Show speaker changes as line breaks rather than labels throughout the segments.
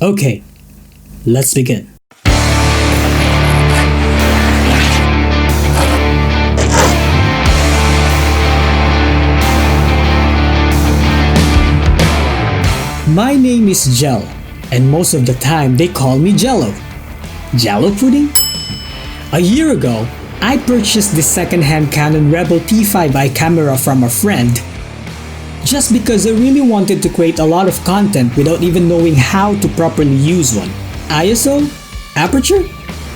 Okay, let's begin. My name is Jel, and most of the time they call me Jello. Jello pudding? A year ago, I purchased this second-hand Canon Rebel T5i camera from a friend just because I really wanted to create a lot of content without even knowing how to properly use one. ISO? Aperture?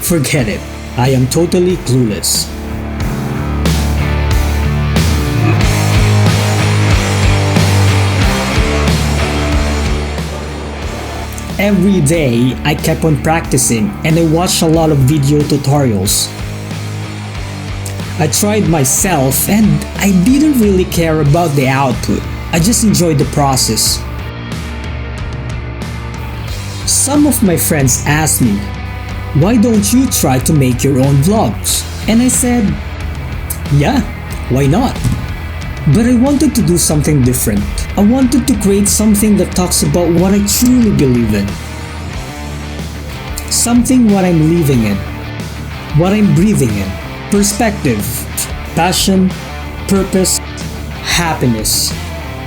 Forget it. I am totally clueless. Every day, I kept on practicing and I watched a lot of video tutorials. I tried myself and I didn't really care about the output. I just enjoyed the process. Some of my friends asked me, "Why don't you try to make your own vlogs?" And I said, "Yeah, why not?" But I wanted to do something different. I wanted to create something that talks about what I truly believe in. Something what I'm living in, what I'm breathing in. Perspective, passion, purpose, happiness.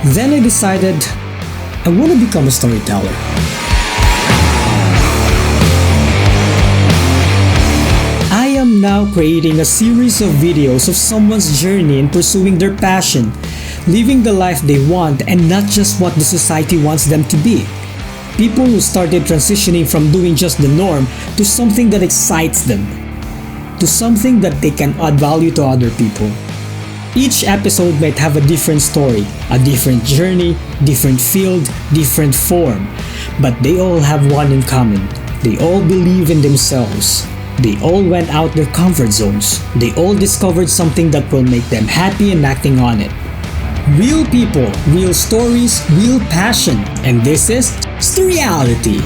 Then I decided I want to become a storyteller. I am now creating a series of videos of someone's journey in pursuing their passion, living the life they want and not just what the society wants them to be. People who started transitioning from doing just the norm to something that excites them, to something that they can add value to other people. Each episode might have a different story, a different journey, different field, different form, but they all have one in common. They all believe in themselves. They all went out their comfort zones. They all discovered something that will make them happy and acting on it. Real people, real stories, real passion, and this is Storeality.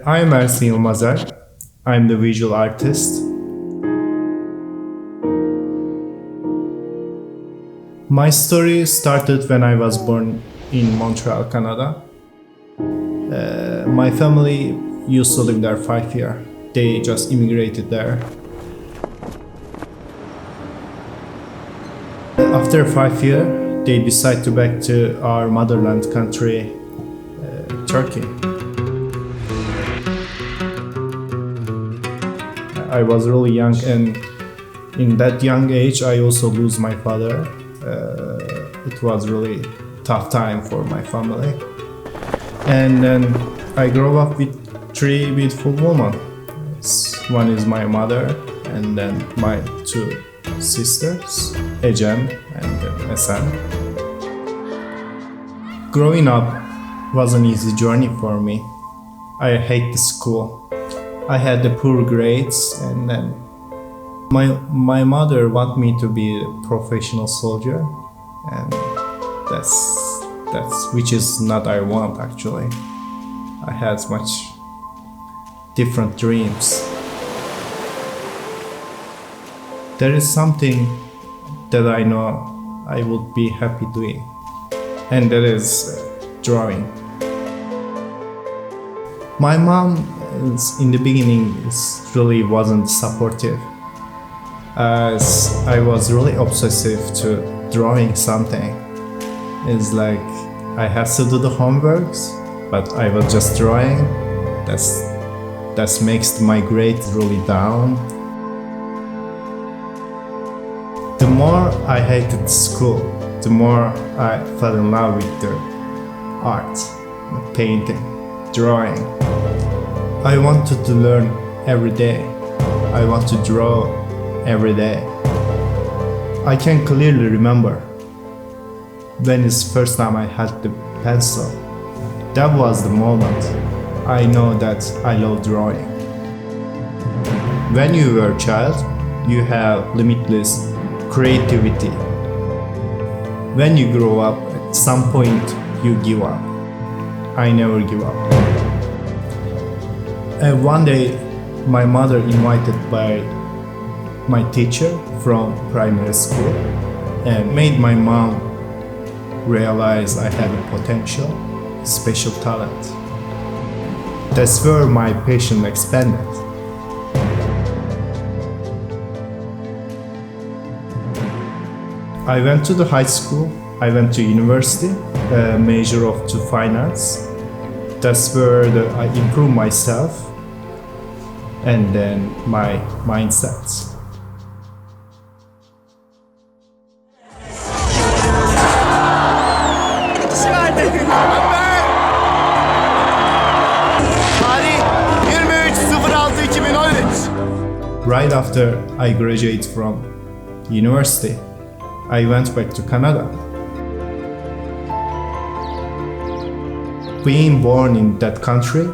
I'm Ersin Yilmazer. I'm the visual artist. My story started when I was born in Montreal, Canada. My family used to live there 5 years. They just immigrated there. After 5 years, they decided to back to our motherland country, Turkey. I was really young, and in that young age I also lose my father. It was really tough time for my family. And then I grew up with 3 beautiful women. One is my mother, and then my 2 sisters, Ecem and Esen. Growing up was an easy journey for me. I hate the school. I had the poor grades, and then my mother wanted me to be a professional soldier, and that's which is not I want actually. I had much different dreams. There is something that I know I would be happy doing, and that is drawing. My mom in the beginning really wasn't supportive, as I was really obsessive to drawing something. It's like I had to do the homeworks, but I was just drawing. That makes my grade really down. The more I hated school, the more I fell in love with the art, the painting, drawing. I wanted to learn every day. I want to draw every day. I can clearly remember when it's the first time I had the pencil. That was the moment I know that I love drawing. When you were a child, you have limitless creativity. When you grow up, at some point you give up. I never give up. And one day, my mother invited by my teacher from primary school and made my mom realize I had a potential, special talent. That's where my passion expanded. I went to the high school, I went to university, a major of fine arts. That's where I improved myself and then my mindset. Right after I graduated from university, I went back to Canada. Being born in that country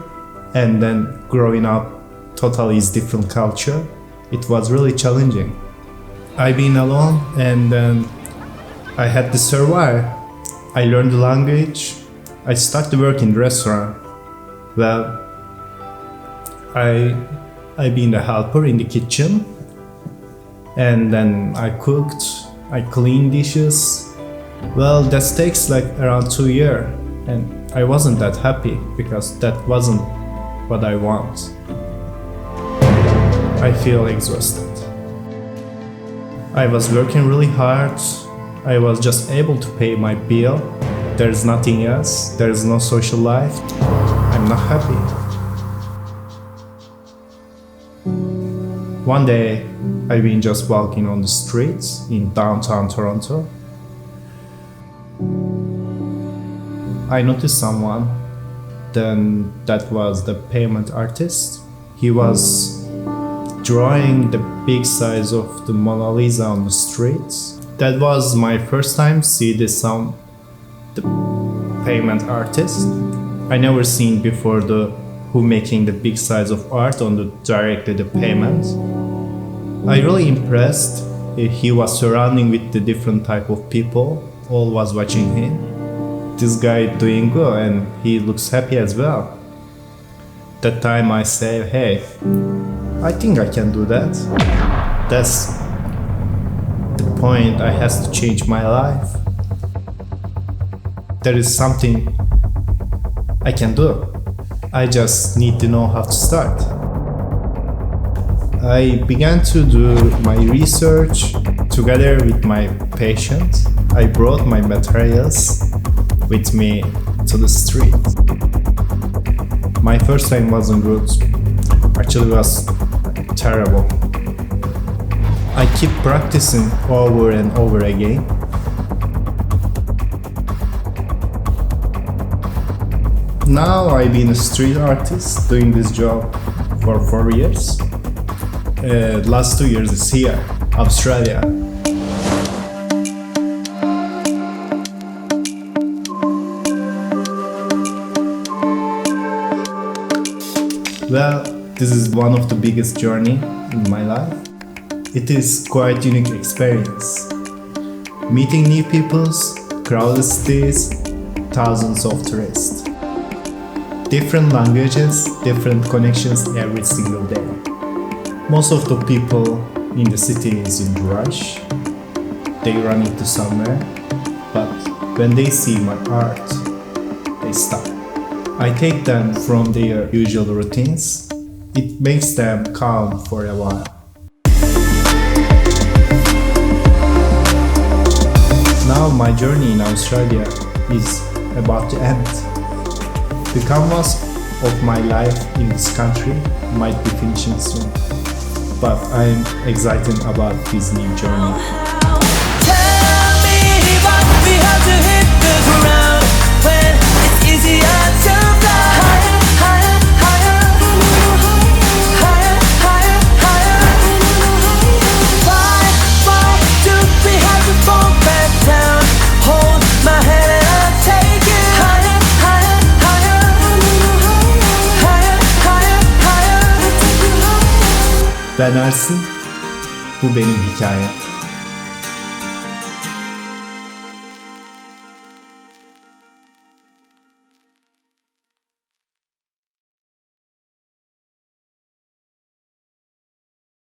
and then growing up totally is different culture, it was really challenging. I've been alone and then I had to survive. I learned the language. I started to work in the restaurant. Well, I've been the helper in the kitchen and then I cooked, I cleaned dishes. Well, that takes like around 2 years and I wasn't that happy because that wasn't what I want. I feel exhausted. I was working really hard. I was just able to pay my bill. There's nothing else. There's no social life. I'm not happy. One day, I've been just walking on the streets in downtown Toronto. I noticed someone, then that was the payment artist. He was drawing the big size of the Mona Lisa on the streets. That was my first time see the payment artist. I never seen before who making the big size of art on directly the payment. I really impressed. He was surrounding with the different type of people. All was watching him. This guy doing good and he looks happy as well. That time I say, hey, I think I can do that. That's the point. I has to change my life. There is something I can do. I just need to know how to start. I began to do my research together with my patient. I brought my materials with me to the street. My first time wasn't good. Actually, it was terrible. I keep practicing over and over again. Now I've been a street artist doing this job for 4 years. Last 2 years is here, Australia. Well, this is one of the biggest journey in my life. It is quite unique experience. Meeting new peoples, crowded cities, thousands of tourists. Different languages, different connections every single day. Most of the people in the city is in rush. They run into somewhere, but when they see my art, they stop. I take them from their usual routines. It makes them calm for a while. Now my journey in Australia is about to end. The canvas of my life in this country might be finishing soon, but I am excited about this new journey.
Tell me why we have to hit the ground when it's easier to fly higher, higher, higher, higher, higher, higher. Why do we have to fall back down? Hold my hand and I'll take it higher, higher, higher, higher, higher, higher.
Ben Ersin, bu benim hikayem.